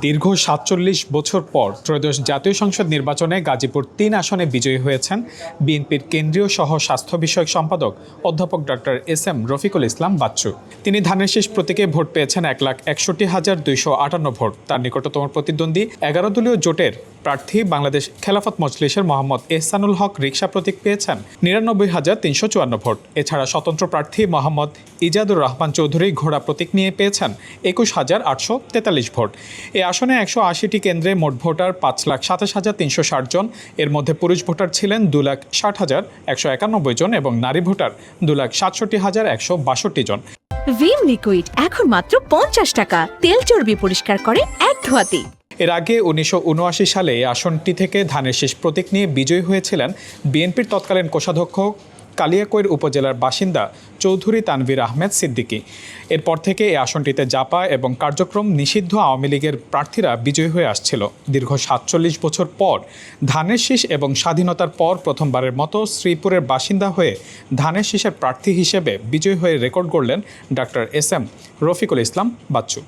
দীর্ঘ ৪৭ বছর পর ত্রয়োদশ জাতীয় সংসদ নির্বাচনে গাজীপুর ৩ আসনে বিজয়ী হয়েছেন বিএনপির কেন্দ্রীয় সহ স্বাস্থ্য বিষয়ক সম্পাদক অধ্যাপক ডক্টর এস.এম. রফিকুল ইসলাম বাচ্চু। তিনি ধানের শীষ প্রতীকে ভোট পেয়েছেন ১,৬১,২৫৮ ভোট। তার নিকটতম প্রতিদ্বন্দ্বী ১১ দলীয় জোটের প্রার্থী বাংলাদেশ খেলাফত মজলিসের মোহাম্মদ এহসানুল হক রিকশা প্রতীক পেয়েছেন ৯৯,৩৫৪ ভোট। এছাড়া স্বতন্ত্র প্রার্থী মোহাম্মদ ইজাদুর রহমান চৌধুরী ঘোড়া প্রতীক নিয়ে পেয়েছেন ২১,৮৪৩ ভোট। এই আসনে ১৮০টি কেন্দ্রে মোট ভোটার ৫,২৭,৩৬০ জন। এর মধ্যে পুরুষ ভোটার ছিলেন ২,৬০,১৯১ জন এবং নারী ভোটার ২,৬৭,১৬২ জন। ভিম লিকুইড এখন মাত্র ৫০ টাকা, তেল চর্বি পরিষ্কার করে এক ধোয়াতেই। এর আগে ১৯৭৯ সালে এই আসনটি থেকে ধানের শীষ প্রতীক নিয়ে বিজয়ী হয়েছিলেন বিএনপির তৎকালীন কোষাধ্যক্ষ কালিয়াকৈর উপজেলার বাসিন্দা চৌধুরী তানভীর আহমেদ সিদ্দিকী। এরপর থেকে এই আসনটিতে জাপা এবং কার্যক্রম নিষিদ্ধ আওয়ামী লীগের প্রার্থীরা বিজয়ী হয়ে আসছিল। দীর্ঘ ৪৭ বছর পর ধানের শীষ এবং স্বাধীনতার পর প্রথমবারের মতো শ্রীপুরের বাসিন্দা হয়ে ধানের শীষের প্রার্থী হিসেবে বিজয়ী হয়ে রেকর্ড গড়লেন ডক্টর এস.এম. রফিকুল ইসলাম বাচ্চু।